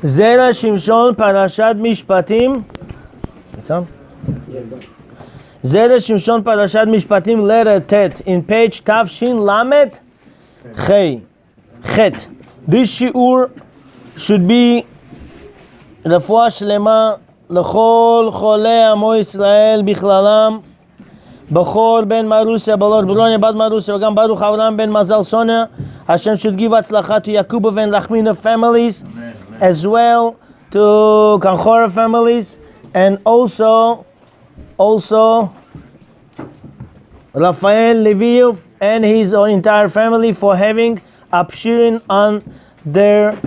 Zera Shimshon, Parashat Mishpatim. It's on? Zera Shimshon, Parashat Mishpatim, letter Tet, in page Tavshin Lamet Chet. This shiur should be רפואה שלמה לכל חולי עמו ישראל בכללם, בכור בן מרוסיה, בלור ברוניה בת מרוסיה, וגם ברוך העולם בן מזל סוניה. Hashem should give הצלחה to Yakuba and Lachmina families, as well to Kanchora families, and also Rafael Leviev and his entire family for having Abshirin on their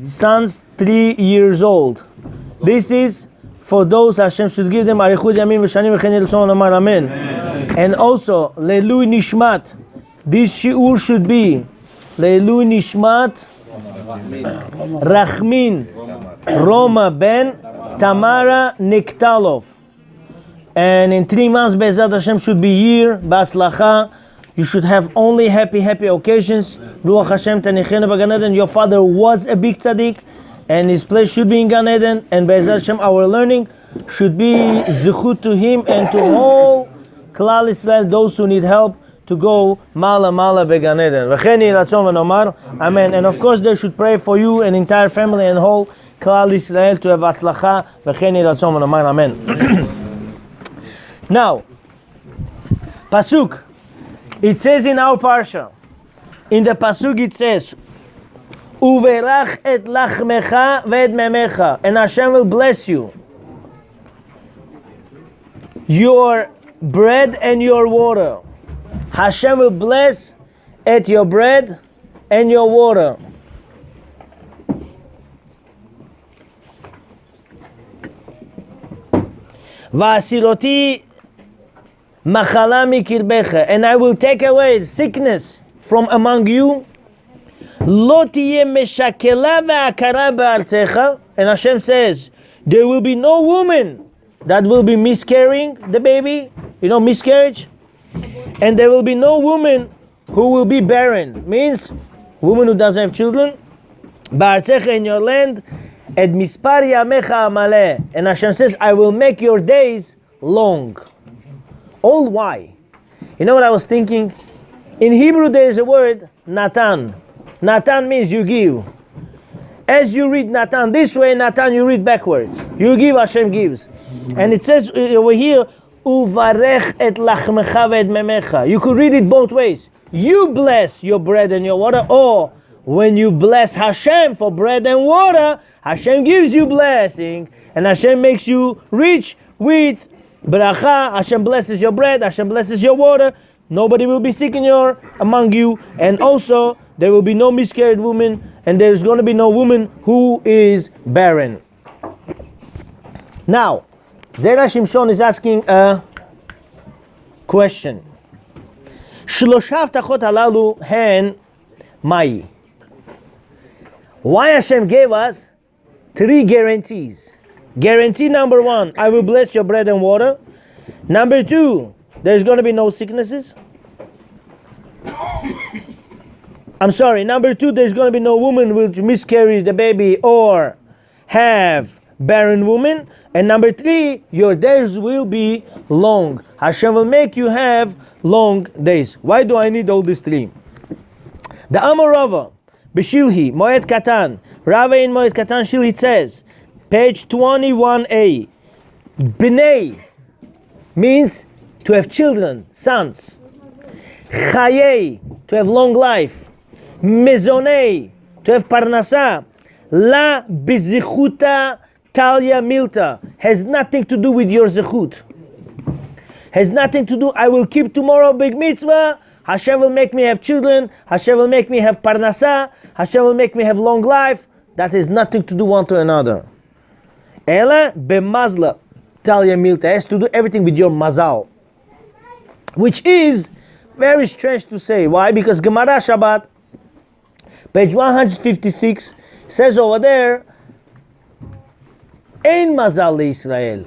sons 3 years old. This is for those Hashem should give them Arichut Yamim V'Shanim V'Chen Yirtzon Amar Amen. And also Leilui Nishmat. This shiur should be Leilui Nishmat Rachmin Roma ben Tamara Niktalov. And in 3 months Be'ezrat Hashem should be year B'atzlacha. You should have only happy occasions. Ruach Hashem Tanichenu B'Gan Eden. Your father was a big tzaddik, and his place should be in Gan Eden. And Be'ezrat Hashem, our learning should be zichut to him and to all Klal Yisrael, those who need help, to go Mala B'Gan Eden. V'chen yeh ratzon v'nomar Amen. And of course, they should pray for you and entire family and whole Klal Yisrael to have atzlacha. V'chen yeh ratzon v'nomar Amen. Now, pasuk. It says in our parsha, in the pasuk it says, "Uverach et lachmecha ve'et memecha," and Hashem will bless you, your bread and your water. Hashem will bless at your bread and your water. Va'asiroti Machala mikirbecha, and I will take away sickness from among you. Lo tiyeh meshakela ve'akara be'artzecha, and Hashem says, there will be no woman that will be miscarrying the baby, miscarriage, and there will be no woman who will be barren, means woman who doesn't have children. Be'artzecha, in your land, et mispar yamecha amaleh, and Hashem says, I will make your days long. All why? You know what I was thinking? In Hebrew there is a word, Natan. Natan means you give. As you read Natan this way, Natan you read backwards. You give, Hashem gives. And it says over here, Uvarech et lachmecha ve'et memecha. You could read it both ways. You bless your bread and your water, or when you bless Hashem for bread and water, Hashem gives you blessing, and Hashem makes you rich with Bracha. Hashem blesses your bread, Hashem blesses your water. Nobody will be sick among you, and also there will be no miscarried woman, and there is going to be no woman who is barren. Now, Zera Shimshon is asking a question. Shlosha Avtachot halalu hen mai. Why Hashem gave us 3 guarantees? Guarantee number 1, I will bless your bread and water. Number 2, there's going to be no sicknesses. Number 2, there's going to be no woman which miscarries the baby or have barren woman. And number 3, your days will be long. Hashem will make you have long days. Why do I need all these 3? The Amorava, B'Shilhi, Moed Katan, Rava in Moed Katan Shilhi says, page 21a, Bnei means to have children, sons. Chayei, to have long life. Mezonei, to have parnasa. La bizichuta talia milta, has nothing to do with your zechut. Has nothing to do, I will keep tomorrow big mitzvah, Hashem will make me have children, Hashem will make me have parnasa, Hashem will make me have long life. That has nothing to do one to another. Ela b'mazla talia milta, has to do everything with your mazal, which is very strange to say. Why? Because Gemara Shabbat, page 156, says over there, Ein mazal Israel.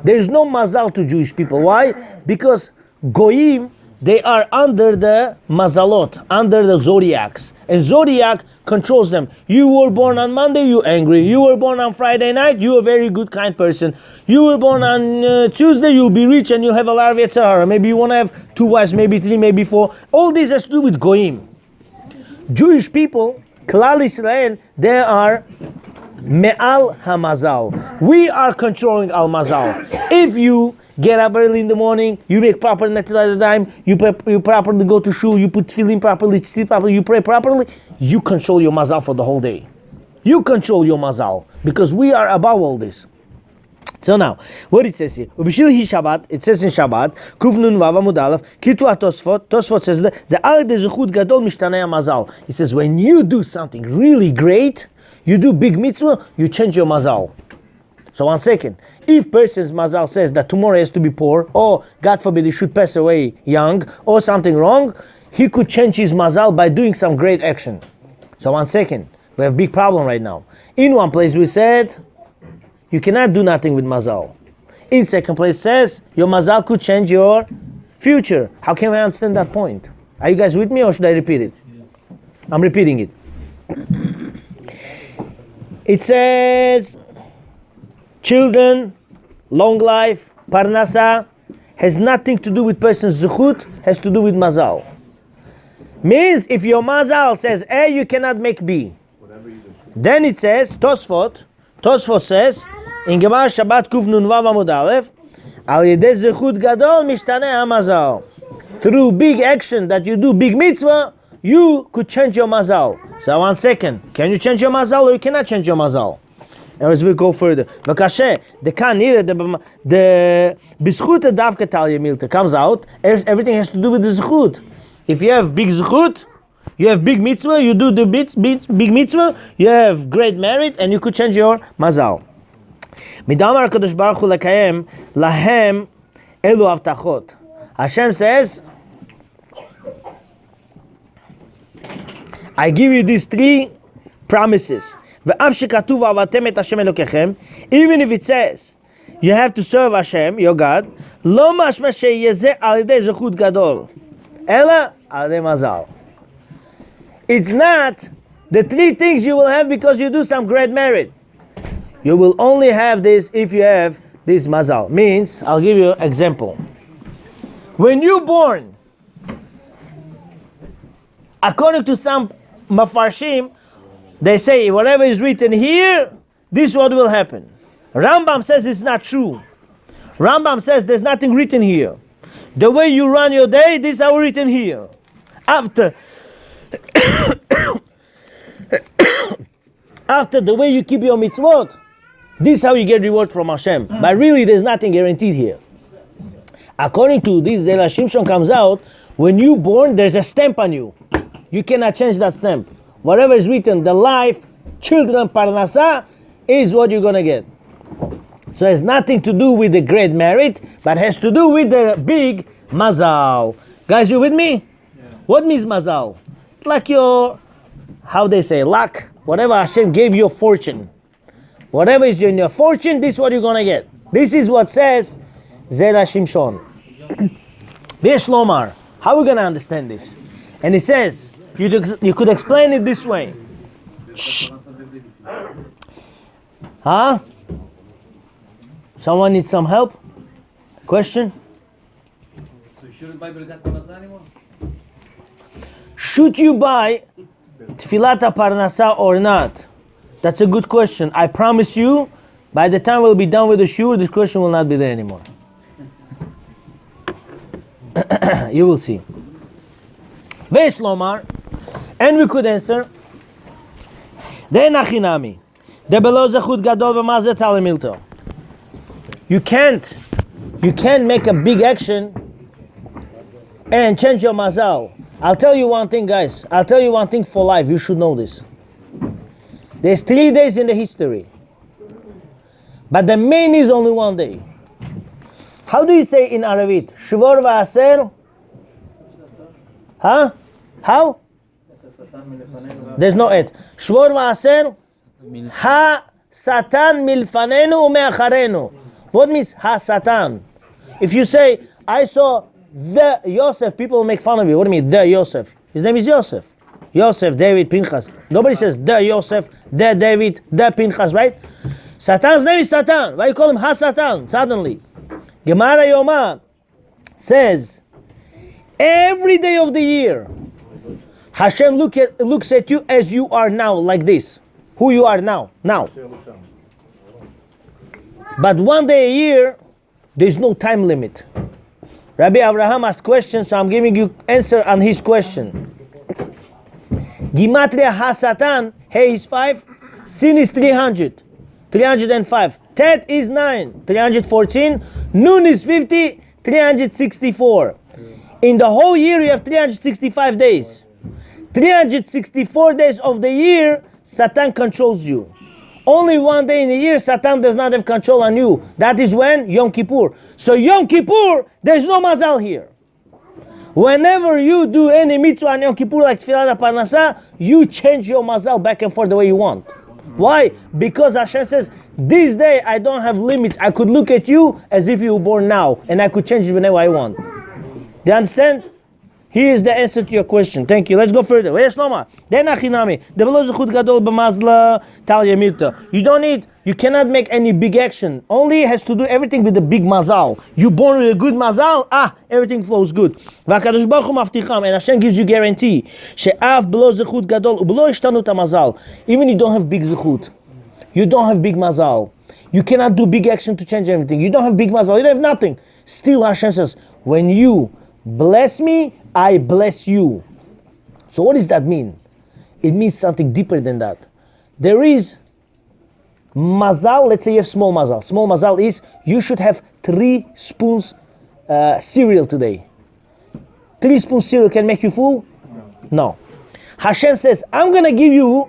There is no mazal to Jewish people. Why? Because Goyim they are under the mazalot, under the zodiacs. And zodiac controls them. You were born on Monday, you're angry. You were born on Friday night, you're a very good, kind person. You were born on Tuesday, you'll be rich and you'll have a lot of Yetzirah. Maybe you want to have 2 wives, maybe 3, maybe 4. All this has to do with goyim. Jewish people, Klal Israel, they are me'al hamazal. We are controlling al mazal. If you get up early in the morning, you make proper netilat yadayim, you properly go to shul, you put tefillin properly, sleep properly, you pray properly, you control your mazal for the whole day. You control your mazal, because we are above all this. So now, what it says here, Shabbat, it says in Shabbat, Kuf Nun Vav Amud Aleph, Kitu HaTosfot, Tosfot says that the Al de Zechut Gadol Mishtanei Mazal. It says when you do something really great, you do big mitzvah, you change your mazal. So 1 second, if person's mazal says that tomorrow he has to be poor, or God forbid he should pass away young, or something wrong, he could change his mazal by doing some great action. So 1 second, we have a big problem right now. In one place we said, you cannot do nothing with mazal. In second place says, your mazal could change your future. How can we understand that point? Are you guys with me or should I repeat it? I'm repeating it. It says, children, long life, parnasa, has nothing to do with person's zechut, has to do with mazal. Means if your mazal says A, you cannot make B. Then it says, Tosfot says, in Gemara Shabbat Kuf Nun Vav Amud Aleph, Al Yedei Zechut Gadol Mishtanei HaMazal. Through big action that you do, big mitzvah, you could change your mazal. So 1 second, can you change your mazal or you cannot change your mazal? And as we go further, Vakashe, the kanir, the bischut davka talya milta comes out. Everything has to do with the zechut. If you have big zechut, you have big mitzvah, you do the big mitzvah, you have great merit, and you could change your mazal. Midamar Kadosh Baruch Hu lekayem lahem elu avtachot. Hashem says, I give you these 3 promises. Even if it says you have to serve Hashem, your God, lo mashma sheyezeh al yedei zechut gadol, ela al yedei mazal. It's not the 3 things you will have because you do some great merit. You will only have this if you have this mazal. Means, I'll give you an example. When you're born, according to some mafarshim, they say whatever is written here, this is what will happen. Rambam says it's not true. Rambam says there's nothing written here. The way you run your day, this is how written here. After the way you keep your mitzvot, this is how you get reward from Hashem. But really there's nothing guaranteed here. According to this, Zera Shimshon comes out, when you born, there's a stamp on you. You cannot change that stamp. Whatever is written, the life, children, parnasa, is what you're going to get. So it has nothing to do with the great merit, but has to do with the big mazal. Guys, you with me? Yeah. What means mazal? Like your, how they say, luck. Whatever Hashem gave you a fortune. Whatever is in your fortune, this is what you're going to get. This is what says Zera Shimshon. Be'esh lomar. How are we going to understand this? And it says, you could explain it this way. Shh. Huh? Someone needs some help? Question? So you shouldn't buy Birkat Parnasa anymore? Should you buy Tfilat Parnasa or not? That's a good question. I promise you, by the time we'll be done with the shiur, this question will not be there anymore. You will see. Ve'esh lomar, and we could answer, De'en achinami, de'belo zechut gadol b'mazeh talei milto. You can't make a big action and change your mazal. I'll tell you one thing, guys. I'll tell you one thing for life. You should know this. There's 3 days in the history, but the main is only 1 day. How do you say in Aravit? Shvor va'aser? Huh? How? There's no et. Shvor va'aser? Ha satan milfanenu u'me'acharenu. What means ha satan? If you say, I saw the Yosef, people will make fun of you. What do you mean, the Yosef? His name is Yosef. Yosef, David, Pinchas. Nobody says the Yosef, the David, the Pinchas, right? Satan's name is Satan. Why you call him Ha-Satan suddenly? Gemara Yoma says, every day of the year, Hashem looks at you as you are now, like this. Who you are now. But one day a year, there's no time limit. Rabbi Abraham asked questions, so I'm giving you answer on his question. Gimatria Ha-Satan, Hey is 5, Sin is 300, 305. Tet is 9, 314. Nun is 50, 364. In the whole year, you have 365 days. 364 days of the year, Satan controls you. Only one day in the year, Satan does not have control on you. That is when? Yom Kippur. So Yom Kippur, there's no mazal here. Whenever you do any mitzvah on Yom Kippur, like Tfilat HaParnasah, you change your mazal back and forth the way you want. Why? Because Hashem says, this day I don't have limits. I could look at you as if you were born now, and I could change it whenever I want. Do you understand? Here is the answer to your question. Thank you. Let's go further. You don't need, you cannot make any big action. Only has to do everything with the big mazal. You born with a good mazal, everything flows good. And Hashem gives you guarantee. Even you don't have big zechut. You don't have big mazal. You cannot do big action to change everything. You don't have big mazal. You don't have nothing. Still Hashem says, when you bless me, I bless you. So what does that mean? It means something deeper than that. There is mazal. Let's say you have small mazal. Small mazal is you should have 3 spoons cereal today. 3 spoons cereal can make you full? No. Hashem says, I'm going to give you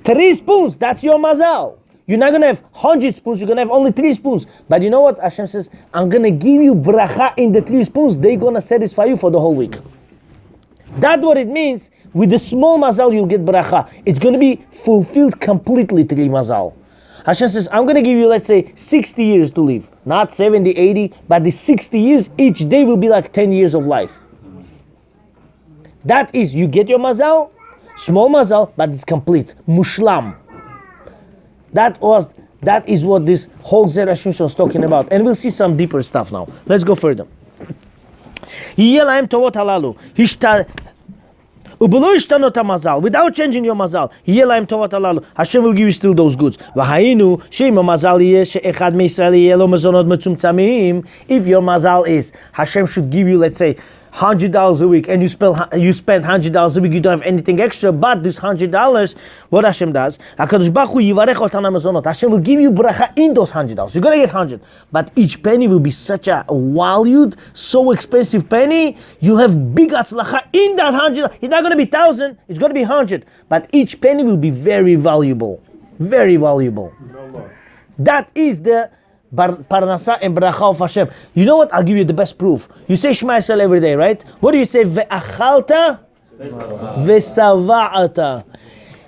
3 spoons. That's your mazal. You're not going to have 100 spoons. You're going to have only 3 spoons. But you know what? Hashem says, I'm going to give you bracha in the 3 spoons. They're going to satisfy you for the whole week. That's what it means. With the small mazal, you'll get bracha. It's going to be fulfilled completely, 3 mazal. Hashem says, I'm going to give you, let's say, 60 years to live. Not 70, 80, but the 60 years, each day will be like 10 years of life. That is, you get your mazal, small mazal, but it's complete. Mushlam. That is what this whole Zera Shimshon is talking about. And we'll see some deeper stuff now. Let's go further. Without changing your mazal, Hashem will give you still those goods. If your mazal is, Hashem should give you, let's say, $100 a week, and you spend $100 a week, you don't have anything extra, but this $100, what Hashem does, Hashem will give you bracha in those $100. You're going to get 100, but each penny will be such a valued, so expensive penny, you'll have big atzlacha in that 100. It's not going to be 1,000, it's going to be 100, but each penny will be very valuable. Very valuable. That is the Parnasah and bracha of Hashem. You know what? I'll give you the best proof. You say Shema Yisrael every day, right? What do you say? Ve'achalta ve'sava'ata.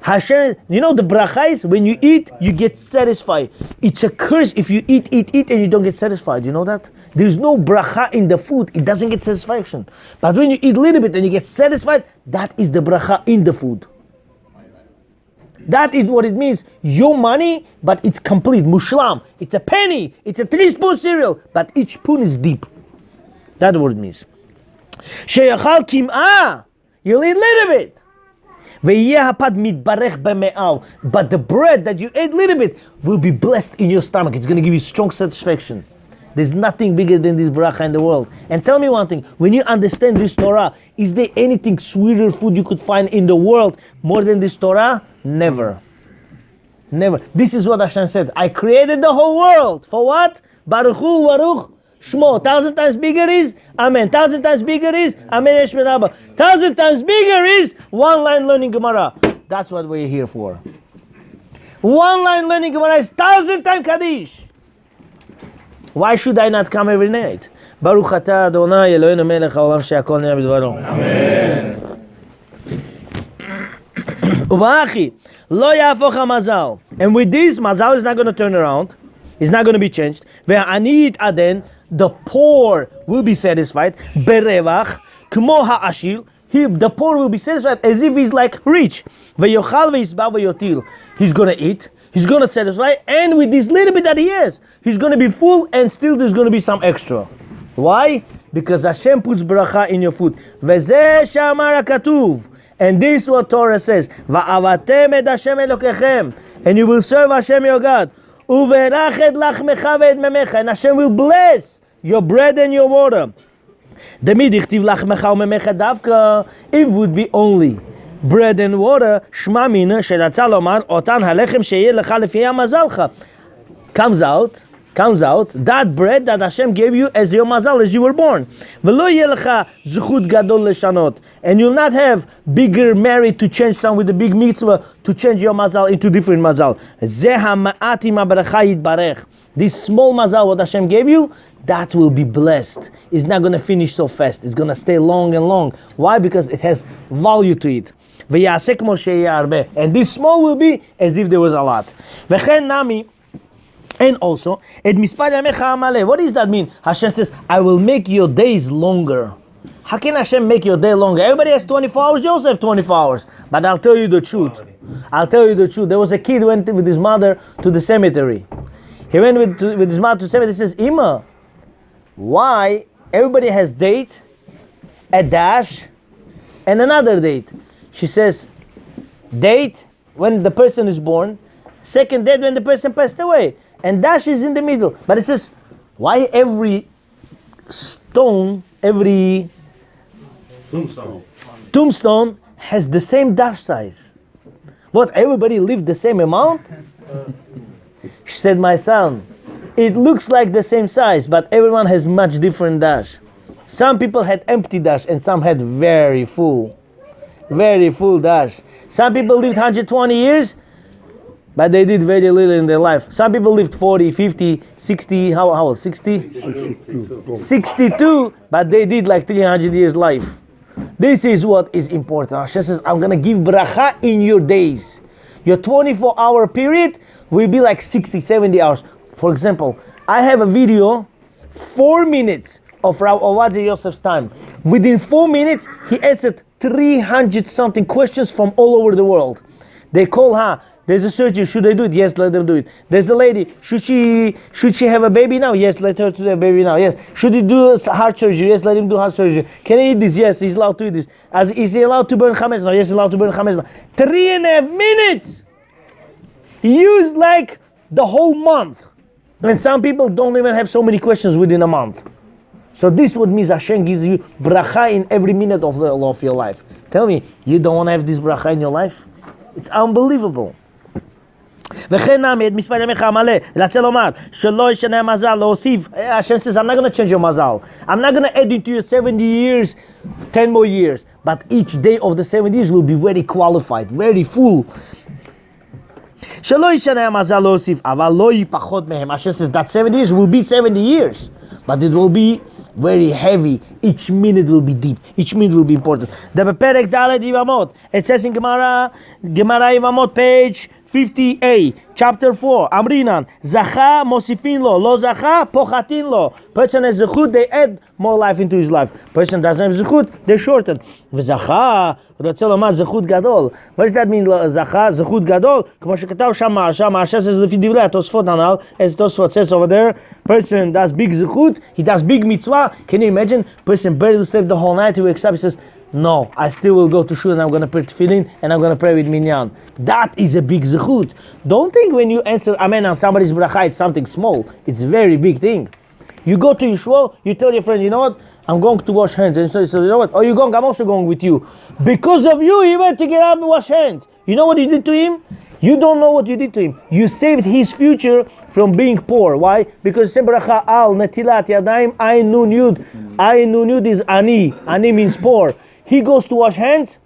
Hashem, you know the bracha is when you eat, you get satisfied. It's a curse if you eat and you don't get satisfied. You know that? There's no bracha in the food. It doesn't get satisfaction. But when you eat a little bit and you get satisfied, that is the bracha in the food. That is what it means. Your money, but it's complete. Mushlam. It's a penny. It's a 3-spoon cereal. But each spoon is deep. That's what it means. Sheyachal kim'ah. You'll eat a little bit. But the bread that you ate a little bit will be blessed in your stomach. It's going to give you strong satisfaction. There's nothing bigger than this bracha in the world. And tell me one thing, when you understand this Torah, is there anything sweeter food you could find in the world more than this Torah? Never. Never. This is what Hashem said. I created the whole world. For what? Baruch Hu, Baruch Shmo. 1,000 times bigger is Amen. 1,000 times bigger is Amen Eshmet Abba. 1,000 times bigger is one line learning Gemara. That's what we're here for. One line learning Gemara is 1,000 times Kaddish. Why should I not come every night? Baruch atah Adonai Eloheinu melech haolam she'akol nהיה b'dvaro. Amen. Uvachi lo yafoch hamazal. And with this, mazal is not going to turn around. It's not going to be changed. Ve'ani aden the poor will be satisfied. Berevach, kmo ha'ashir. The poor will be satisfied as if he's like rich. Veyochal ve'yisba ve'yotil. He's gonna eat. He's gonna satisfy, and with this little bit that he has, he's gonna be full, and still there's gonna be some extra. Why? Because Hashem puts bracha in your food. V'zeh shamar ha'katuv. And this is what Torah says. Va'avatem et Hashem Elokechem. And you will serve Hashem your God. Uverach et lachmecha ve'et memecha. And Hashem will bless your bread and your water. Demid ichtiv lachmecha u'memecha davka. If it would be only bread and water, shma mina she'ratzah lomar otan halechem she'yeh lecha lefi mazalcha. Comes out that bread that Hashem gave you as your mazal, as you were born. V'lo yeh lecha zechut gadol leshanot. And you'll not have bigger merit to change some with the big mitzvah to change your mazal into different mazal. Zeh ha'ma'at im ha'baracha yitbarech. This small mazal what Hashem gave you, that will be blessed. It's not going to finish so fast. It's going to stay long and long. Why? Because it has value to it. V'yaseh kmo she'yeh harbeh. And this small will be as if there was a lot. V'chen nami. And also, et mispar yamecha amaleh. What does that mean? Hashem says, I will make your days longer. How can Hashem make your day longer? Everybody has 24 hours, you also have 24 hours. But I'll tell you the truth. There was a kid who went with his mother to the cemetery. He went with his mother to the cemetery. He says, Ima, why everybody has date, a dash, and another date? She says, date when the person is born, second date when the person passed away, and dash is in the middle. But it says, why every stone, every tombstone has the same dash size? What, everybody lived the same amount? She said, my son, it looks like the same size, but everyone has much different dash. Some people had empty dash and some had very full dash. Some people lived 120 years, but they did very little in their life. Some people lived 40, 50, 60, how old? 60? 62, but they did like 300 years life. This is what is important. Hashem says, I'm going to give bracha in your days. Your 24-hour period will be like 60, 70 hours. For example, I have a video, 4 minutes of Rav Yosef's time. Within 4 minutes, he answered 300 something questions from all over the world. They call her. There's a surgery. Should they do it? Yes, let them do it. There's a lady. Should she have a baby now? Yes, let her to have a baby now. Yes. Should he do heart surgery? Yes, let him do heart surgery. Can he eat this? Yes, he's allowed to eat this. Is he allowed to burn chametz now? Yes, he's allowed to burn chametz now. 3.5 minutes. He used like the whole month. And some people don't even have so many questions within a month. So this is what means Hashem gives you bracha in every minute of your life. Tell me, you don't want to have this bracha in your life? It's unbelievable. Hashem says, I'm not going to change your mazal. I'm not going to add into your 70 years, 10 more years. But each day of the 70 years will be very qualified, very full. Hashem says that 70 years will be 70 years. But it will be very heavy. Each minute will be deep. Each minute will be important. It says in Gemara Yevamot, page 50a, chapter 4, Amrinan, Zacha mosifin lo, lo zacha pochatin lo. Person has zechut, they add more life into his life. Person doesn't have zechut, they shorten. V'zacha, zechut gadol. What does that mean, zacha, zechut gadol? כמו שכתב שם Marsha says, לפי דברי התוספות הנ"ל, as Tosfot says over there, person does big zechut, he does big mitzvah. Can you imagine? Person barely slept the whole night, he wakes up, he says, no, I still will go to shul and I'm going to pray tefillin and I'm going to pray with minyan. That is a big zechut. Don't think when you answer amen on somebody's bracha, it's something small. It's a very big thing. You go to Yeshua, you tell your friend, you know what? I'm going to wash hands. And so you say, you know what? Oh, you're going? I'm also going with you. Because of you, he went to get up and wash hands. You know what you did to him? You don't know what you did to him. You saved his future from being poor. Why? Because bracha al netilat yadayim ayin nun yud. Ayin nun yud is ani. Ani means poor. He goes to wash hands,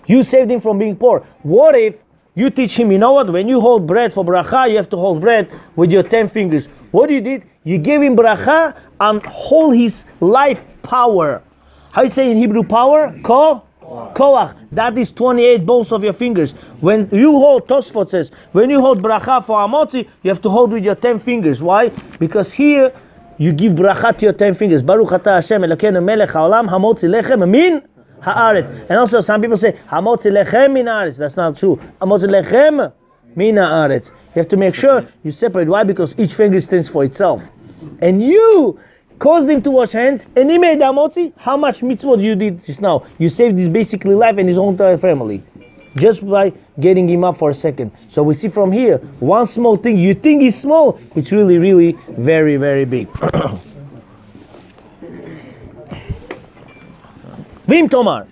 you saved him from being poor. What if you teach him, you know what, when you hold bread for bracha, you have to hold bread with your 10 fingers. What you did? You gave him bracha and hold his life power. How you say in Hebrew power? Koach. That is 28 bones of your fingers. When you hold, Tosfot says, when you hold bracha for Amotzi, you have to hold with your 10 fingers. Why? Because here, you give bracha to your 10 fingers. Baruch atah Hashem Elokeinu melech haolam hamotzi lechem min haaretz. And also some people say hamotzi lechem min haaretz. That's not true. Hamotzi lechem min haaretz. You have to make sure you separate. Why? Because each finger stands for itself. And you caused him to wash hands, and he made hamotzi. How much mitzvot you did just now? You saved his basically life and his whole entire family, just by getting him up for a second. So we see from here, one small thing you think is small, it's really, really very, very big. Vim Tomar.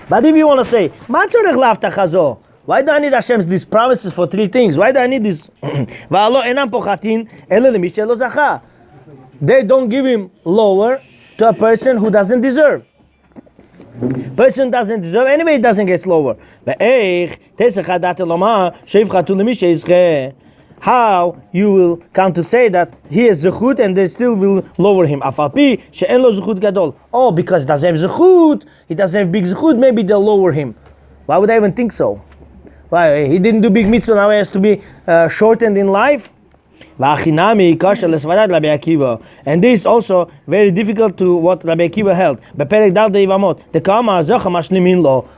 But if you want to say, why do I need Hashem's these promises for 3 things? Why do I need this? They don't give him lower to a person who doesn't deserve. Person doesn't deserve, anyway it doesn't get lower. How you will come to say that he has zechut and they still will lower him? Oh, because he doesn't have zechut, he doesn't have big zechut, maybe they'll lower him. Why would I even think so? Why? He didn't do big mitzvah, now he has to be shortened in life? And this also very difficult to what Rabbi Akiva held.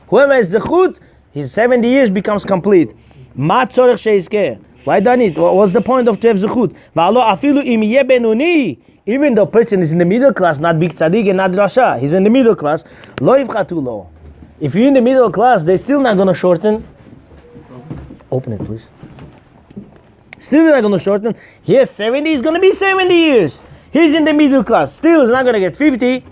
Whoever has zechut, his 70 years becomes complete. Why do I need? What's the point of to have zechut? Even though person is in the middle class, not big tzaddik and not rasha, he's in the middle class. If you're in the middle class, they're still not going to shorten. Open it, please. Still not going to shorten. He has 70, he's going to be 70 years. He's in the middle class. Still, he's not going to get 50.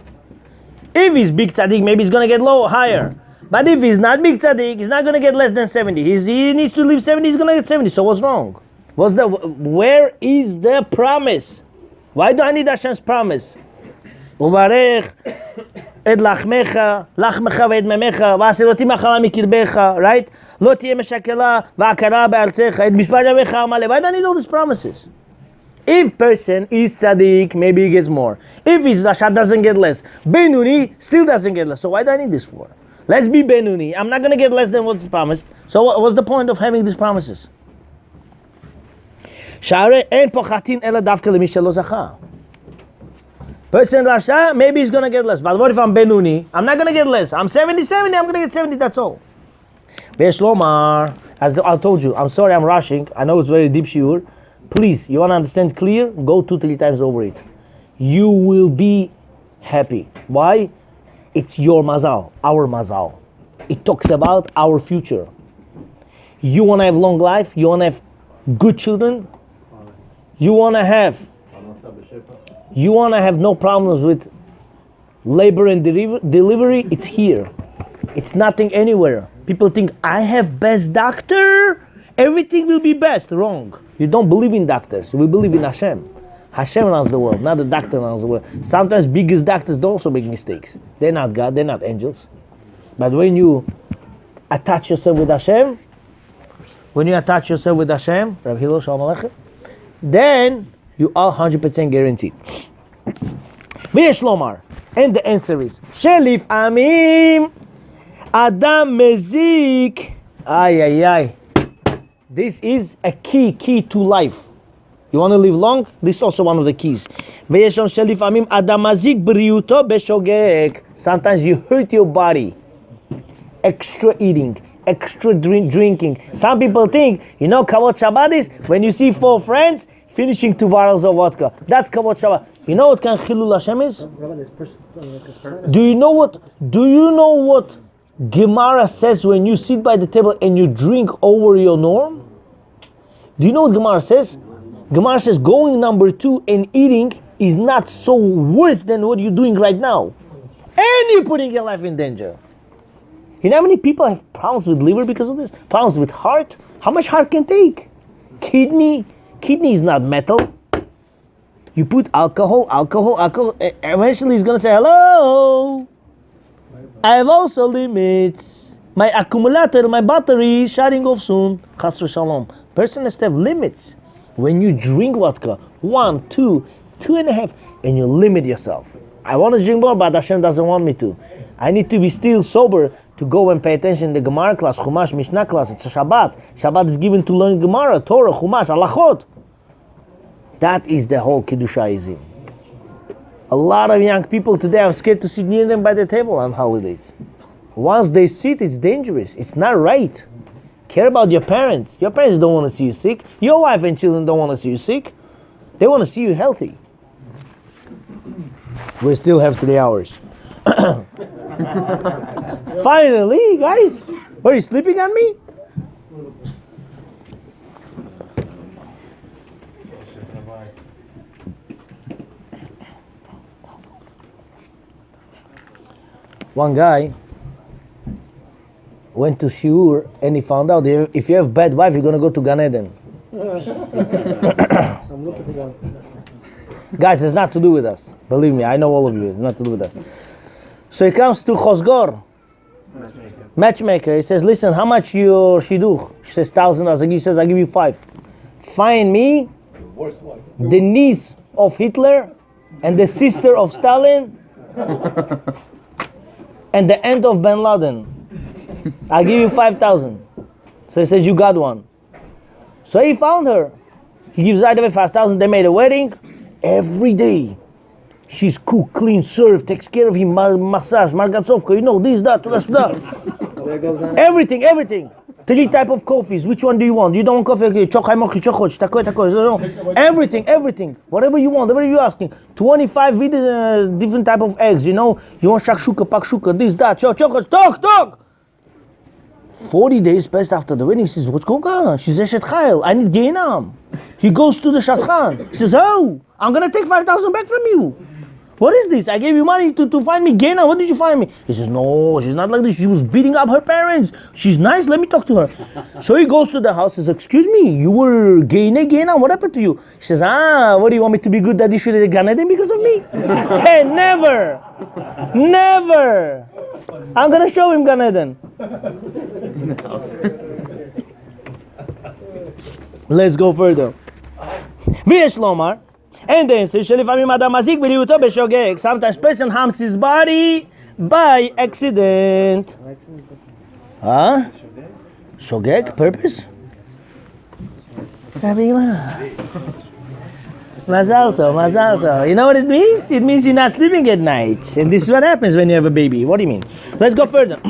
If he's big tzaddik, maybe he's going to get higher. But if he's not big tzaddik, he's not going to get less than 70. He needs to live 70, he's going to get 70. So what's wrong? Where is the promise? Why do I need Hashem's promise? Uvarech et lachmecha ve'et memecha v'aseroti machala mikirbecha, right? Lo tiyeh meshakela v'akara be'artzecha et mishpat yavecha amale. Why do I need all these promises? If person is tzaddik, maybe he gets more. If he's rasha, doesn't get less. Benuni still doesn't get less. So why do I need this for? Let's be Benuni. I'm not going to get less than what's promised. So what's the point of having these promises? Sha'arei en pochatin ela davka lemi shelo zacha. Person rasha, maybe he's going to get less. But what if I'm Benuni? I'm not going to get less. I'm 70, I'm going to get 70, that's all. Be'esh lomar, as I told you, I'm sorry I'm rushing. I know it's very deep shiur. Please, you want to understand clear? Go 2-3 times over it. You will be happy. Why? It's your mazal, our mazal. It talks about our future. You want to have long life? You want to have good children? You want to have no problems with labor and delivery? It's here. It's nothing anywhere. People think, I have best doctor, everything will be best. Wrong. You don't believe in doctors. We believe in Hashem. Hashem runs the world, not the doctor runs the world. Sometimes biggest doctors don't also make mistakes. They're not God, they're not angels. But when you attach yourself with Hashem, Rav Hillel Shalom Aleichem, then you are 100% guaranteed. V'yesh lomar, and the answer is, Shelif Amim Adam Mezik. Ay. This is a key to life. You want to live long? This is also one of the keys. Sometimes you hurt your body. Extra eating, extra drinking. Some people think, Kavod Shabbat is when you see 4 friends finishing 2 bottles of vodka. That's Kavod Shabbat. You know what kind of Chilul Hashem is? Do you know what Gemara says when you sit by the table and you drink over your norm? Do you know what Gemara says? Gemara says going number 2 and eating is not so worse than what you're doing right now. And you're putting your life in danger. You know how many people have problems with liver because of this? Problems with heart? How much heart can take? Kidney is not metal. You put alcohol. Eventually he's going to say, hello. I have also limits. My accumulator, my battery is shutting off soon. Chas v'shalom. Person has to have limits. When you drink vodka, 1, 2, 2.5, and you limit yourself. I want to drink more, but Hashem doesn't want me to. I need to be still sober to go and pay attention to the Gemara class, Chumash, Mishnah class. It's a Shabbat. Shabbat is given to learn Gemara, Torah, Chumash, Halachot. That is the whole Kiddushizim. A lot of young people today, I'm scared to sit near them by the table on holidays. Once they sit, it's dangerous. It's not right. Care about your parents. Your parents don't want to see you sick. Your wife and children don't want to see you sick. They want to see you healthy. We still have 3 hours. Finally, guys. Were you sleeping on me? One guy went to Shiur and he found out if you have bad wife, you're going to go to Gan Eden. I'm looking for one. Guys, it's not to do with us. Believe me, I know all of you. It's not to do with us. So he comes to Chosgor, matchmaker. He says, listen, how much your shidduch? She says, 1,000. He says, I'll give you 5. Find me the niece of Hitler and the sister of Stalin and the aunt of Bin Laden. I'll give you 5,000. So he says, you got one. So he found her. He gives right away 5,000. They made a wedding. Every day, she's cook, clean, serve, takes care of him, massage, margatsovka, this, that. There goes on. Everything. 3 type of coffees. Which one do you want? You don't want coffee? Okay, chokhai mochi, chokhoj, takoi. Everything. Whatever you want, whatever you're asking. 25 different type of eggs, You want shakshuka, pakshuka, this, that, chokhoj, talk. 40 days passed after the wedding. He says, what's going on? She says, Eshet Chayil, I need Geinam. He goes to the Shadchan. He says, oh, I'm going to take 5,000 back from you. What is this? I gave you money to find me Geinam. What did you find me? He says, no, she's not like this. She was beating up her parents. She's nice. Let me talk to her. So he goes to the house. Says, excuse me, you were Geinam. What happened to you? She says, what do you want me to be good that you should have Gan Eden because of me? Hey, never. I'm going to show him Gan Eden. Let's go further. ויש לומר, and then say שלפעמים אדם מזיק בריאותו בשוגג. Sometimes person harms his body by accident. Huh? שוגג? Purpose? mazal tov. You know what it means? It means you're not sleeping at night. And this is what happens when you have a baby. What do you mean? Let's go further.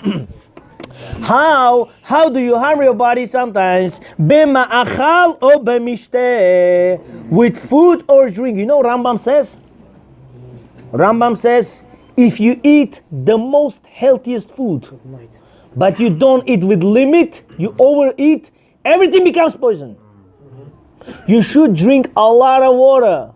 How do you harm your body sometimes? B'ma'achal or b'mishteh, with food or drink. Rambam says, if you eat the most healthiest food, but you don't eat with limit, you overeat, everything becomes poison. You should drink a lot of water.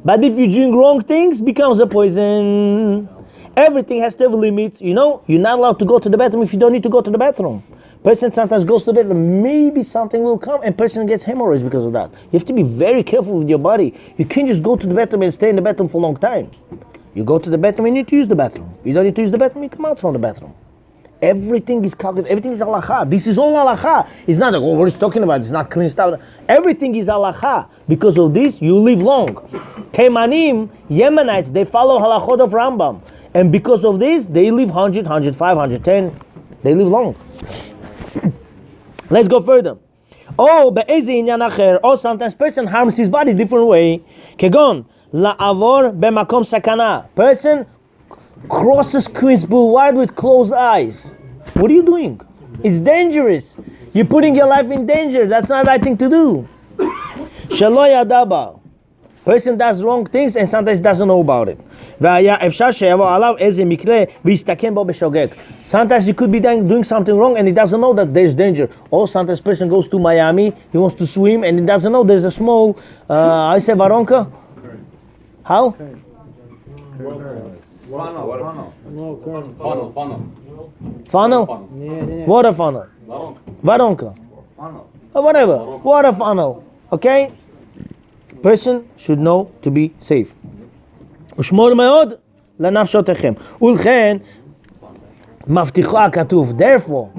But if you drink wrong things, becomes a poison. Everything has to have limits. You're not allowed to go to the bathroom if you don't need to go to the bathroom. Person sometimes goes to the bathroom, maybe something will come and person gets hemorrhoids because of that. You have to be very careful with your body. You can't just go to the bathroom and stay in the bathroom for a long time. You go to the bathroom, you need to use the bathroom. You don't need to use the bathroom, you come out from the bathroom. Everything is calculated, everything is halacha. This is all halacha. It's not like, what he's talking about, it's not clean stuff. Everything is halacha. Because of this, you live long. Temanim, Yemenites, they follow halachot of Rambam. And because of this, they live 100, 105, 110. They live long. Let's go further. Or sometimes person harms his body different way. Kegon, la'avor b'makom sakana. Person crosses Queen's Boulevard with closed eyes. What are you doing? It's dangerous. You're putting your life in danger. That's not the right thing to do. Shelo yadaba. Person does wrong things and sometimes doesn't know about it. Sometimes he could be doing something wrong and he doesn't know that there's danger. Or sometimes person goes to Miami, he wants to swim and he doesn't know there's a small, I say varonka? How? Funnel? Water funnel. Varonka. Or whatever. Water funnel. Okay? Person should know to be safe. ושמור מאוד לנפשותיכם. ולכן, מבטיחו הכתוב. Therefore,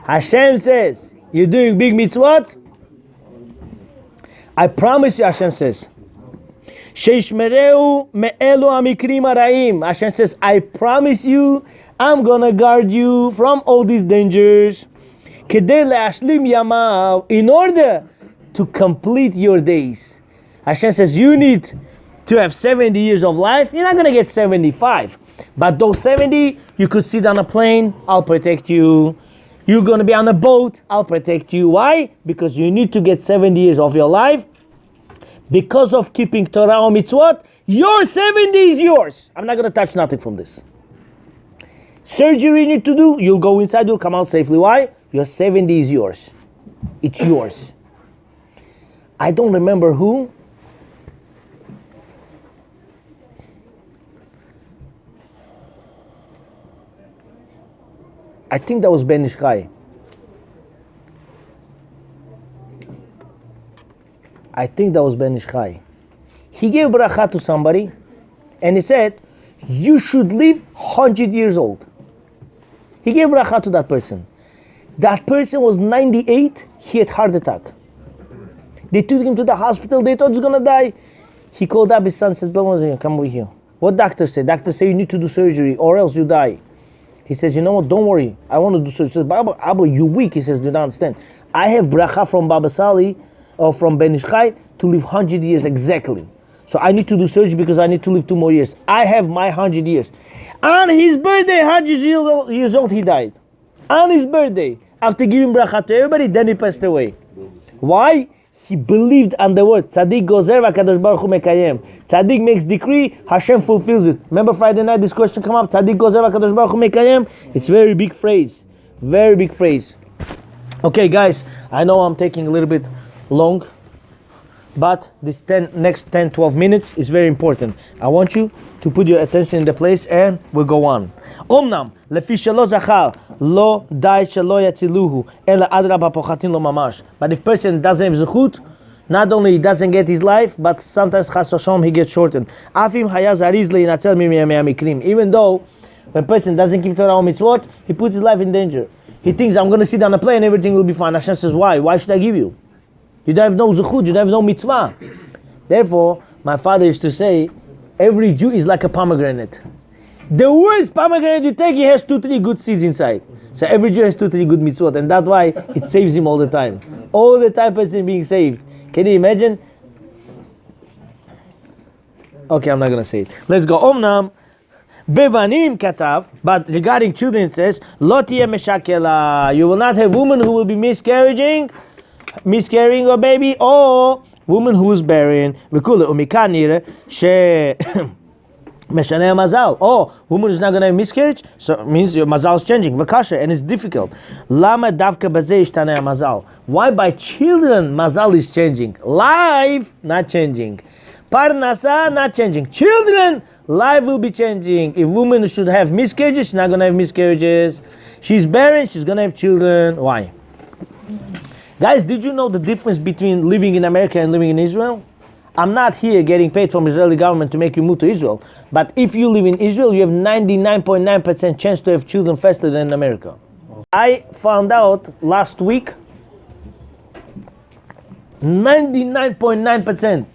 Hashem says, you're doing big mitzvot? I promise you, Hashem says, שישמרהו מאלו המקרים הרעים. Hashem says, I promise you, I'm gonna guard you from all these dangers. כדי להשלים ימיו, in order to complete your days. Hashem says you need to have 70 years of life. You're not going to get 75. But those 70, you could sit on a plane, I'll protect you. You're going to be on a boat, I'll protect you. Why? Because you need to get 70 years of your life. Because of keeping Torah or mitzvot, your 70 is yours. I'm not going to touch nothing from this. Surgery you need to do, you'll go inside, you'll come out safely. Why? Your 70 is yours. It's yours. I don't remember who. I think that was Ben Ish Chai. I think that was Ben Ish Chai. He gave bracha to somebody and he said, you should live 100 years old. He gave bracha to that person. That person was 98, he had heart attack. They took him to the hospital, they thought he was going to die. He called up his son and said, come over here. What doctor said? Doctor said you need to do surgery or else you die. He says, you know what, don't worry, I want to do surgery. He says, Abba, you weak. He says, do you not understand? I have bracha from Baba Sali or from Ben Ish Chai to live 100 years exactly. So I need to do surgery because I need to live 2 more years. I have my 100 years. On his birthday, 100 years old, he died. On his birthday, after giving bracha to everybody, then he passed away. Why? He believed on the word. Tzaddik gozer v'akadosh baruch hu mekayem. Tzaddik makes decree, Hashem fulfills it. Remember Friday night this question come up? Tzaddik gozer v'akadosh baruch hu mekayem. It's very big phrase. Very big phrase. Okay guys, I know I'm taking a little bit long, but this next 10-12 minutes is very important. I want you to put your attention in the place and we'll go on. Omnam, lefi shelo zachar, lo dai shelo yatziluhu, ela adraba pochatin lo mamash. But if person doesn't have zechut, not only he doesn't get his life, but sometimes chas v'shalom he gets shortened. Afim hayav zariz le'inatzel mikrim. Even though when person doesn't keep Torah or mitzvot, he puts his life in danger. He thinks I'm going to sit on a plane, everything will be fine. Hashem says, why? Why should I give you? You don't have no zechut, you don't have no mitzvah. Therefore, my father used to say, every Jew is like a pomegranate. The worst pomegranate you take, he has 2-3 good seeds inside. So every Jew has 2-3 good mitzvot, and that's why it saves him all the time. All the time person being saved. Can you imagine? Okay, I'm not going to say it. Let's go. Omnam, Bevanim katav, but regarding children it says, Lo tiyeh meshakela. You will not have women who will be miscarrying a baby, or woman who is barren. V'kule umikan nire she meshaneh mazal. Oh, woman is not going to have miscarriage, so it means your mazal is changing. V'kasha, and it's difficult. Lama davka bazeh ishtaneh mazal. Why by children mazal is changing? Life not changing. Parnasa not changing. Children, life will be changing. If women should have miscarriages, she's not going to have miscarriages. She's barren, she's going to have children. Why? Guys, did you know the difference between living in America and living in Israel? I'm not here getting paid from Israeli government to make you move to Israel. But if you live in Israel, you have 99.9% chance to have children faster than in America. I found out last week, 99.9%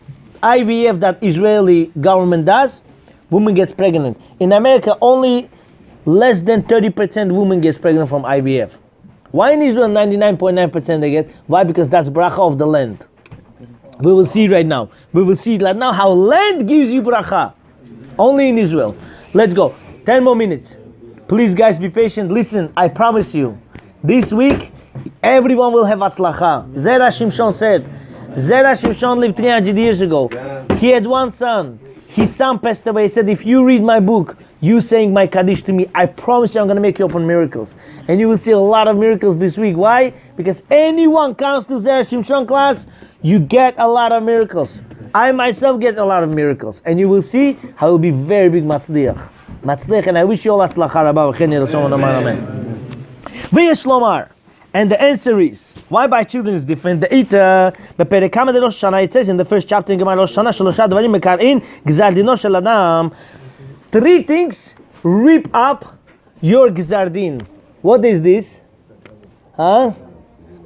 IVF that Israeli government does, woman gets pregnant. In America, only less than 30% women gets pregnant from IVF. Why in Israel 99.9% they get? Why? Because that's bracha of the land. We will see right now. We will see right now how land gives you bracha. Only in Israel. Let's go. 10 more minutes. Please guys be patient. Listen, I promise you, this week everyone will have atzlacha. Zera Shimshon said, Zera Shimshon lived 300 years ago. He had one son. His son passed away. He said, if you read my book, you saying my Kaddish to me, I promise you I'm going to make you open miracles. And you will see a lot of miracles this week. Why? Because anyone comes to Zera Shimshon class, you get a lot of miracles. I myself get a lot of miracles. And you will see how it will be very big matzliach. Matzliach, and I wish you all atzlacha rabba v'chen yirtzon amen. V'yesh lomar. And the answer is, why by children is different? The Ita, the Perikama de Rosh Hashanah, it says in the first chapter in Gemara Rosh Hashanah, Shalosha Dvarim Mekarin, Gzar Dino Shel Adam. 3 things rip up your Gzar Din. What is this? Huh?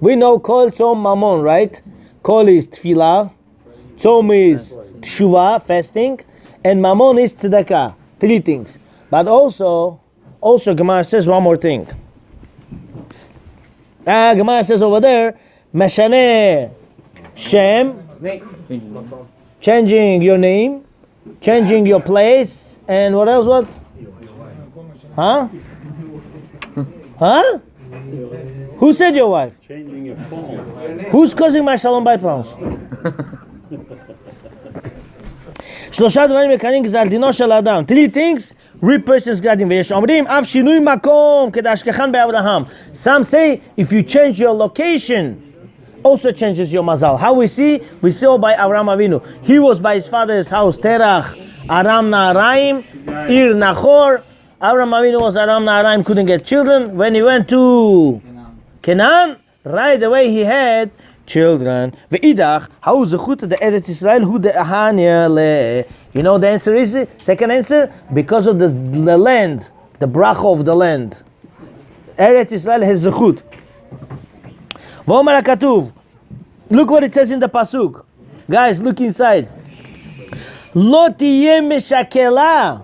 We know Kol Tzom Mamon, right? Kol is Tfilah, Tzom is Teshuvah, fasting, and Mamon is Tzedakah. 3 things. But also Gemara says one more thing. Gemara says over there, Meshaneh Shem. changing your name, changing your place, and what else? What? Huh? Huh? Who said your wife? Changing your phone. Who's causing my shalom bait problems? Three things reap person's grading. Some say if you change your location, also changes your mazal. How we see? We saw by Avraham Avinu. He was by his father's house, Terach, Aram Naharaim, Ir Nachor. Avraham Avinu was Aram Naharaim, couldn't get children. When he went to Canaan, right away he had children. Ve'idach, how is the chut of the Eretz Israel? Who the ahanya le? You know the answer is? Second answer? Because of the land, the bracha of the land. Eretz Israel has zechut. V'omer HaKatuv. Look what it says in the pasuk. Guys, look inside. Lo tiyeh meshakela.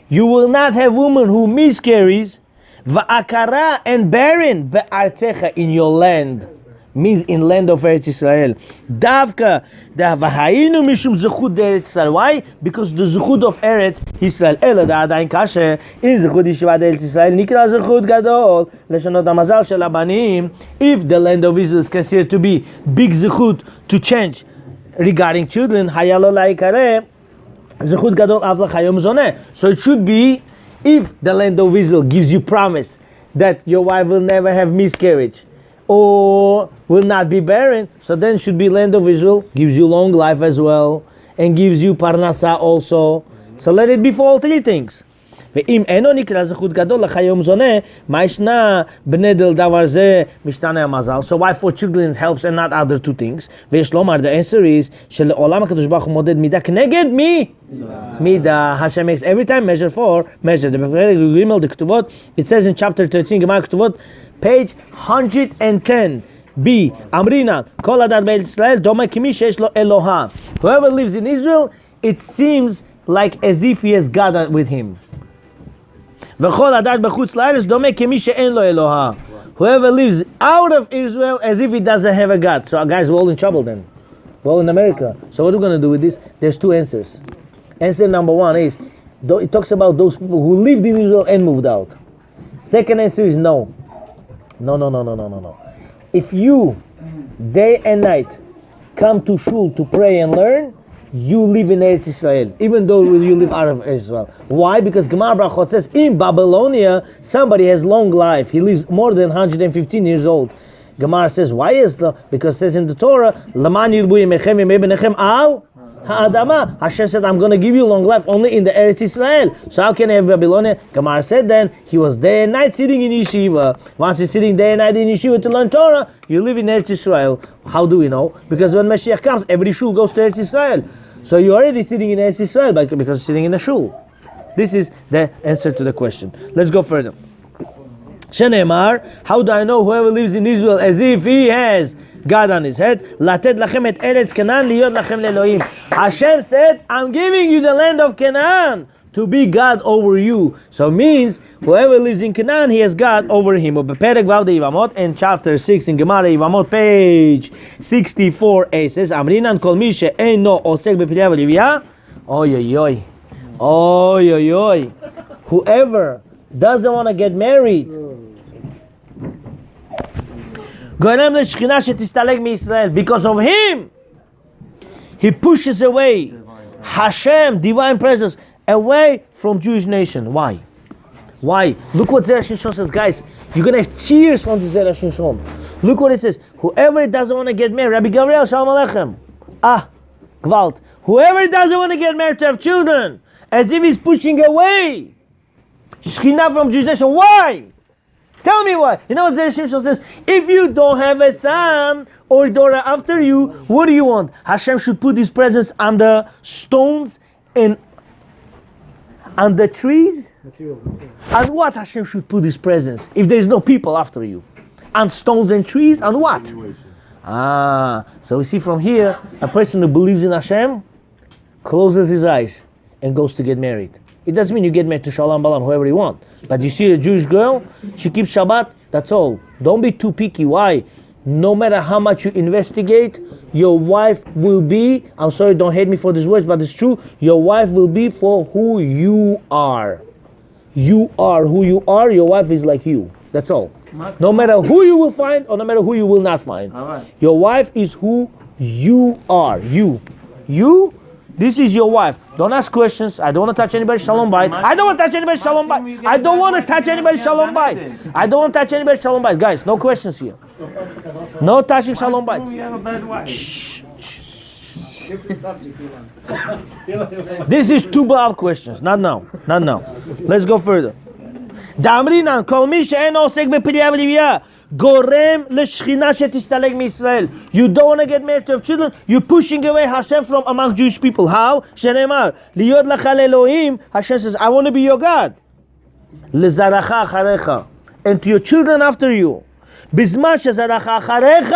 You will not have woman who miscarries. Va'akara and barren be'artecha in your land. Means in land of Eretz Israel. Davka v'hayinu mishum zechut Eretz Israel. Why? Because the zechut of Eretz Israel. Ela da'adayin kashe. In zechut yeshivat Eretz Israel nikra zechut gadol leshanot hamazal shel habanim. If the land of Israel is considered to be big zechut to change regarding children, hayalo la'ikare zechut gadol avla chayom zoneh. So it should be if the land of Israel gives you promise that your wife will never have miscarriage or will not be barren, so then should be land of Israel, gives you long life as well, and gives you parnasa also. So let it be for all three things. ואם אינו נקרא זכות גדול לחיים זונה, מה ישנה בנדל דבר זה משתנה המזל? So why for children helps and not other two things? ויש לומר, the answer is, שלעולם הקדוש ברוך הוא מודד מידה כנגד מי? מידה. Hashem makes every time measure for measure. the כתובות, it says in chapter 13, גמרא כתובות, page 110. B. Amrina, כל אדם בארץ ישראל דומה כמי שיש לו אלוהה. Whoever lives in Israel, it seems like as if he has God with him. וכל אדם בחוץ לארץ דומה כמי שאין לו אלוהה. Whoever lives out of Israel, as if he doesn't have a God. So guys, we're all in trouble then. We're all in America. So what are we going to do with this? There's two answers. Answer number one is, it talks about those people who lived in Israel and moved out. Second answer is no. No. If you, day and night, come to shul to pray and learn, you live in Eretz Israel, even though you live out of Israel. Why? Because Gemara Brachot says, in Babylonia, somebody has long life. He lives more than 115 years old. Gemara says, why is that? Because it says in the Torah, Laman yirbu yemechem yemei benechem al ha'adama. Hashem said, I'm going to give you long life only in the Eretz Israel. So how can I have Babylonia? Gemara said then, he was day and night sitting in yeshiva. Once he's sitting day and night in yeshiva to learn Torah, you live in Eretz Israel. How do we know? Because when Mashiach comes, every shul goes to Eretz Israel. So you're already sitting in Eretz Israel because you're sitting in a shul. This is the answer to the question. Let's go further. Shenemar, how do I know whoever lives in Israel as if he has God on his head? Latet lachem et Eretz Canaan liyot lachem le'Elohim. Hashem said, I'm giving you the land of Canaan to be God over you. So it means whoever lives in Canaan, he has God over him. In chapter 6 in Gemara Yivamot, page 64a says, Amrinan kol mi she'eino osek b'pilei v'livya. Oy. Whoever doesn't want to get married, because of him, he pushes away Hashem, divine presence, away from Jewish nation. Why? Look what Zera Shimshon says, guys. You're going to have tears from the Zera Shimshon. Look what it says. Whoever doesn't want to get married, Rabbi Gabriel, Shalom Aleichem. Gwalt. Whoever doesn't want to get married to have children, as if he's pushing away Shekhinah from Jewish nation. Why? Tell me why. You know what Zera Shimshon says? If you don't have a son or daughter after you, what do you want? Hashem should put his presence on the stones and on the trees? And what Hashem should put his presence if there is no people after you? On stones and trees? On what? So we see from here, a person who believes in Hashem closes his eyes and goes to get married. It doesn't mean you get married to Shalom Balam, whoever you want. But you see a Jewish girl, she keeps Shabbat, that's all. Don't be too picky. Why? no matter how much you investigate, your wife will be, I'm sorry, don't hate me for these words, but it's true, your wife will be for who you are. You are who you are, your wife is like you. That's all. No matter who you will find or no matter who you will not find. Your wife is who you are. You, this is your wife. Don't ask questions. I don't want to touch anybody's shalom bite. I don't want to touch anybody's shalom bite. I don't want to touch anybody's shalom bite. I don't want to touch anybody's shalom bite. Guys, no questions here. No touching shalom bites. Shh. This is two ba'al questions. Not now. Let's go further. דאמרינן, כל מי שאין עוסק בפריה ולוויה, גורם לשכינה שתסתלק מישראל. You don't want to get married to have children, you're pushing away Hashem from among Jewish people. How? שנאמר, להיות לך לאלוהים, Hashem says, I want to be your God. לזרעך אחריך, and to your children after you. בזמן שזרעך אחריך,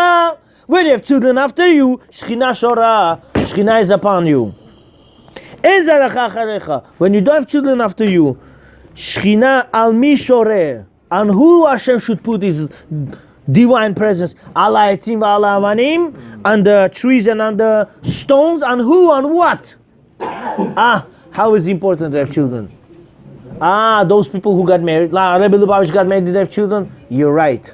when you have children after you, שכינה שורה, שכינה is upon you. אין זרעך אחריך, when you don't have children after you, Shechina al mishore, on who Hashem should put His divine presence? Ala etzim v'ala avanim, on the trees and on the stones, on who, on what? How is it important to have children? Those people who got married, Rebbe Lubavitch got married, did they have children? You're right.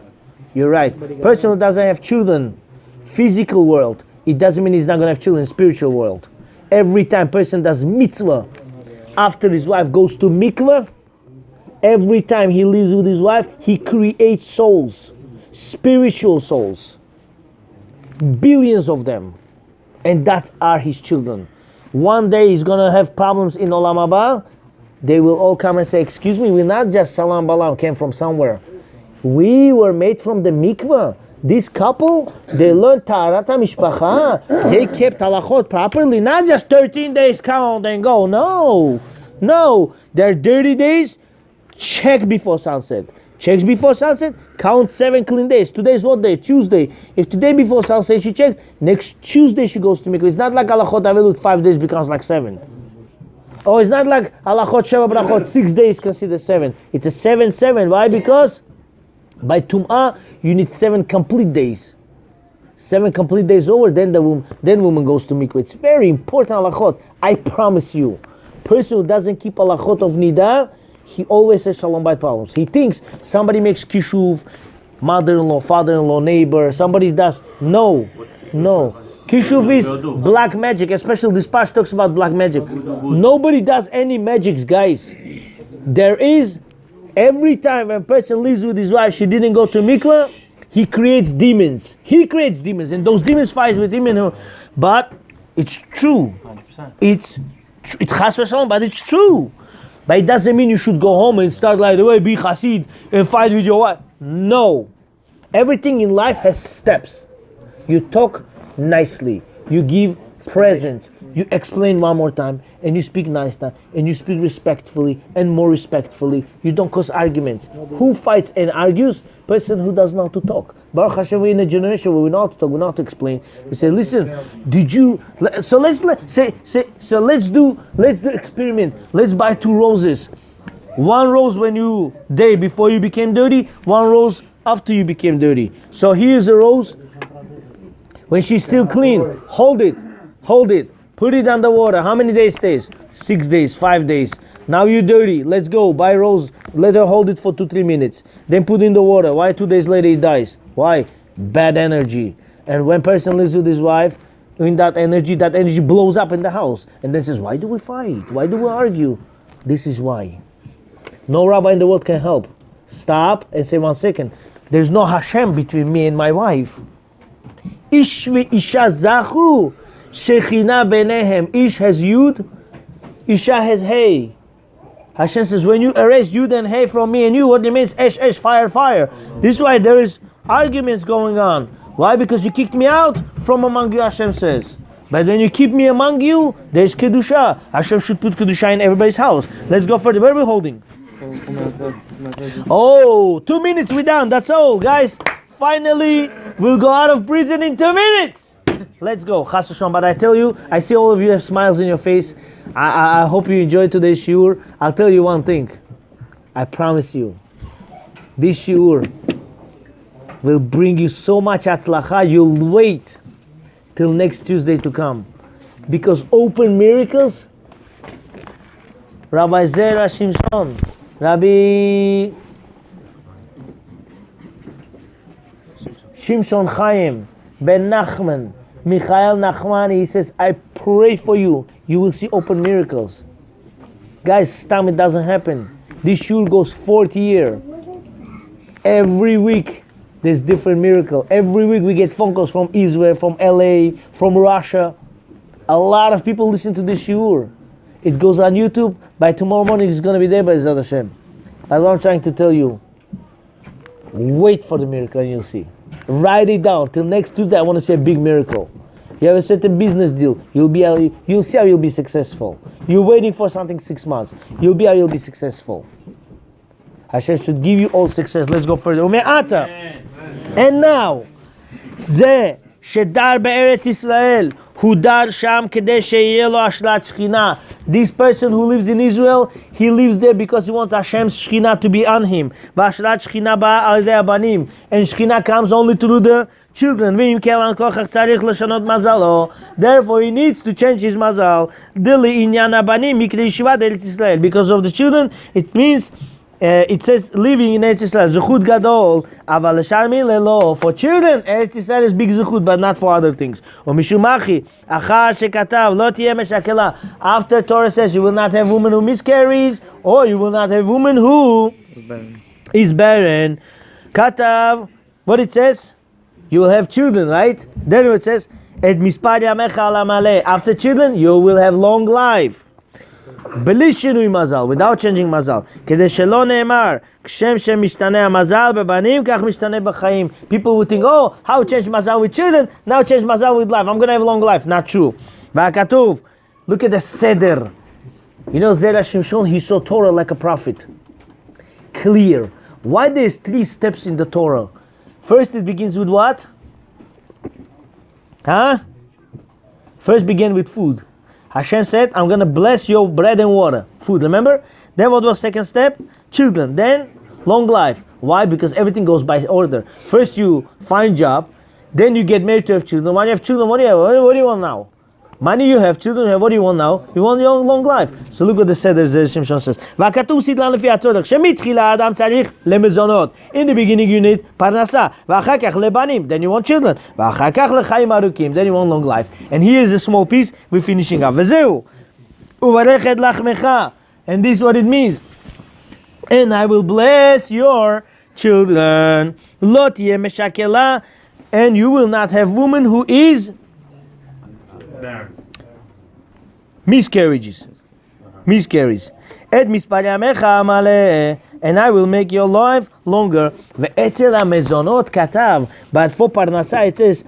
Person who doesn't have children, physical world, it doesn't mean he's not going to have children, spiritual world. Every time person does mitzvah, after his wife goes to mikveh, every time he lives with his wife, he creates souls, spiritual souls, billions of them, and that are his children. One day he's gonna have problems in Olam Haba. They will all come and say, excuse me, we're not just Salam Balam, came from somewhere. We were made from the mikveh. This couple, they learned Taharat HaMishpacha. They kept halachot properly, not just 13 days count and go. No. Their dirty days, check before sunset. Checks before sunset, count 7 clean days. Today's what day? Tuesday. If today before sunset she checks, next Tuesday she goes to mikveh. It's not like halachot avelut 5 days becomes like 7. Oh, it's not like halachot sheva brachot 6 days considered 7. It's a 7. Why? Because by Tum'ah, you need 7 complete days. 7 complete days over, then woman goes to mikveh. It's very important halachot. I promise you. Person who doesn't keep halachot of nida, he always has shalom bayit problems. He thinks somebody makes kishuv, mother-in-law, father-in-law, neighbor, somebody does. No. Kishuv is black magic, especially this Pash talks about black magic. Nobody does any magics, guys. There is, every time a person lives with his wife, she didn't go to mikveh, he creates demons. And those demons fight with him and her. But it's true. 100%. It's chas v'shalom, but it's true. But it doesn't mean you should go home and start like the way, be chassid and fight with your wife. No. Everything in life has steps. You talk nicely. You give presents. You explain one more time, and you speak nice time, and you speak respectfully and more respectfully. You don't cause arguments. Who fights and argues? Person who doesn't know how to talk. Baruch Hashem, we're in a generation where we know how to talk, we know how to explain. We say, listen, let's do experiment. Let's buy 2 roses. 1 rose when you day before you became dirty, 1 rose after you became dirty. So here's a rose when she's still clean. Hold it. Put it under water. How many days stays? 6 days, 5 days. Now you're dirty. Let's go. Buy rose. Let her hold it for 2-3 minutes. Then put in the water. Why 2 days later it dies? Why? Bad energy. And when person lives with his wife, in that energy blows up in the house. And then says, why do we fight? Why do we argue? This is why. No rabbi in the world can help. Stop and say 1 second. There's no Hashem between me and my wife. Ish ve'isha zachu. Shechina benehem. Ish has Yud, Isha has Hey. Hashem says, when you erase Yud and Hey from me and you, what it means? Esh, fire. This is why there is arguments going on. Why? Because you kicked me out from among you, Hashem says. But when you keep me among you, there's Kedusha. Hashem should put Kedusha in everybody's house. Let's go further. Where are we holding? 2 minutes, we're done. That's all, guys. Finally, we'll go out of prison in 2 minutes. Let's go, Chas v'shalom. But I tell you, I see all of you have smiles in your face. I hope you enjoyed today's shiur. I'll tell you one thing. I promise you, this shiur will bring you so much atzlacha, you'll wait till next Tuesday to come. Because open miracles, Rabbi Zera Shimshon, Rabbi Shimshon Chaim, Ben Nachman, Michael Nachmani, he says, I pray for you, you will see open miracles. Guys, stam, it doesn't happen. This shul goes 40 years. Every week there's different miracle. Every week we get phone calls from Israel, from LA, from Russia. A lot of people listen to this shiur. It goes on YouTube. By tomorrow morning it's going to be there by Zera Hashem. That's what I'm trying to tell you. Wait for the miracle and you'll see. Write it down. Till next Tuesday I want to see a big miracle. You have a certain business deal. You'll see how you'll be successful. You're waiting for something 6 months. You'll be how you'll be successful. Hashem should give you all success. Let's go further. And now, זה שדר בארץ ישראל, הוא דר שם כדי שיהיה לו השלט שכינה. This person who lives in Israel, he lives there because he wants Hashem's shechina to be on him. והשלט שכינה באה על ידי הבנים. And shechina comes only through the children. ואם כן כוכך צריך לשנות מזלו. Therefore he needs to change his mazal. דלי עניין הבנים מכדי ישיבת ארץ ישראל. Because of the children, it means it says living in Eretz Yisrael, zechut gadol, aval l'sharmi lelo. For children, Eretz Yisrael is big zechut, but not for other things. Umishumachi, achar shekatav, lo tiyeh meshakela. After Torah says you will not have woman who miscarries, or you will not have woman who is barren. Katav, what it says? You will have children, right? Then it says, et mispar yamecha ala maleh. After children, you will have long life. בלי שינוי מזל, without changing מזל, כדי שלא נאמר, כשם שמשתנה המזל בבנים, כך משתנה בחיים. People would think, oh, how change מזל with children, now change מזל with life, I'm going to have a long life. Not true. והכתוב, look at the seder. You know, Zera Shimshon, he saw Torah like a prophet. Clear. Why there's 3 steps in the Torah? First it begins with what? First begin with food. Hashem said, I'm going to bless your bread and water. Food, remember? Then what was second step? Children. Then long life. Why? Because everything goes by order. First you find job. Then you get married to have children. When you have children, what do you have? What do you want now? Money you have, children you have, what do you want now? You want your long life. So look what the Seder Zera Shimshon says. והכתוב סדלן לפי הצורך, שמתחילה האדם צריך למזונות. In the beginning you need פרנסה, ואחר כך לבנים, then you want children, ואחר כך לחיים ארוכים, then you want long life. And here is a small piece, we're finishing up. וזהו, וברך את לחמך, and this is what it means. And I will bless your children. לא תהיה משקלה, and you will not have woman who is miscarries. Et mispar yamecha maleh, and I will make your life longer. Ve'etzel hamezonot katav, but for parnasa it says,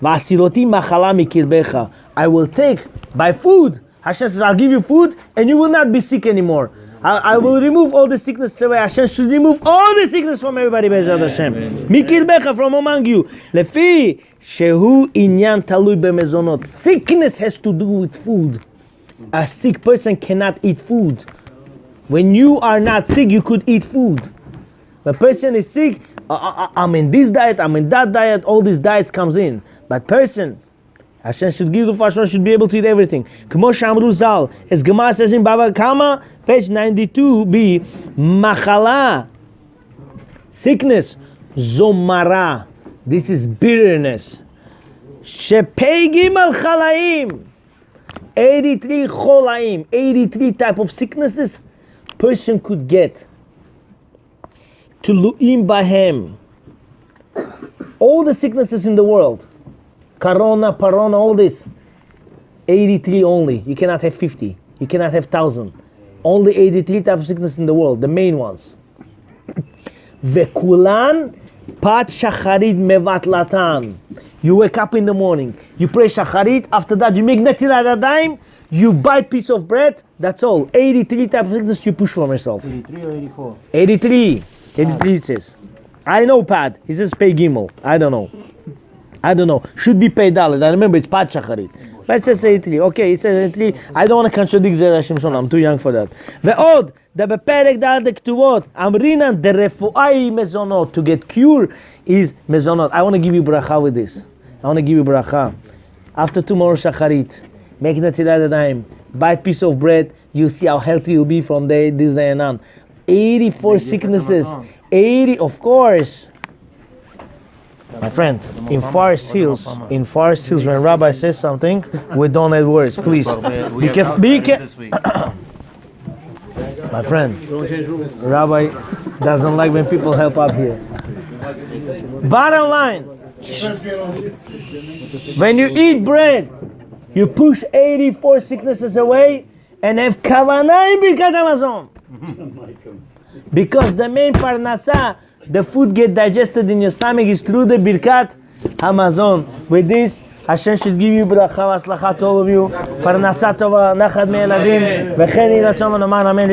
va'asiroti machala mikirbecha. I will take by food. Hashem says, I'll give you food, and you will not be sick anymore. I will remove all the sickness away. Hashem should remove all the sickness from everybody. Be'ezrat Hashem. Mikirbecha, from among you. Lefi shehu inyan talui b'mezonot. Sickness has to do with food. A sick person cannot eat food. When you are not sick, you could eat food. When a person is sick, I'm in this diet, I'm in that diet, all these diets comes in. But person, Hashem should give the Hashem should be able to eat everything. Kmo shamru zal, as Gemara says in Baba Kama, page 92b, machala, sickness, zomara, this is bitterness. Shepegim al chalaim, 83 cholaim, 83 type of sicknesses person could get. To lu'im bahem, all the sicknesses in the world, corona, parona, all this, 83 only. You cannot have 50. You cannot have 1,000. Only 83 types of sickness in the world, the main ones. Vekulan pat shacharit mevatlatan. You wake up in the morning, you pray shacharit, after that you make netilat adayim, you bite piece of bread, that's all. 83 types of sickness you push from yourself. 83 or 84? 83 it says. I know Pad, he says pay gimel. I don't know. Should be pay dalet. I remember it's pat shacharit. But it says 83. Okay, it says 83. I don't want to contradict Zera Shimshon. I'm too young for that. ועוד, בפרק ד' הכתובות, אמרינן דרפואי מזונות, to get cure is mezonot. I want to give you bracha with this. I want to give you bracha. After tomorrow shacharit, make netilat yadayim, bite piece of bread, you see how healthy you'll be from this day and on. 84 sicknesses. 80, of course. My friend, in Forest Hills, when Rabbi says something, we don't add words, please. Be careful. My friend, Rabbi doesn't like when people help up here. Bottom line, when you eat bread, you push 84 sicknesses away and have kavanah in birkat hamazon. Because the main parnasa, the food get digested in your stomach is through the birkat hamazon. With this, Hashem should give you bracha v'aslacha to all of you. Parnasa tova, nachad me'eladim, v'chen yiratzon v'nomar amen.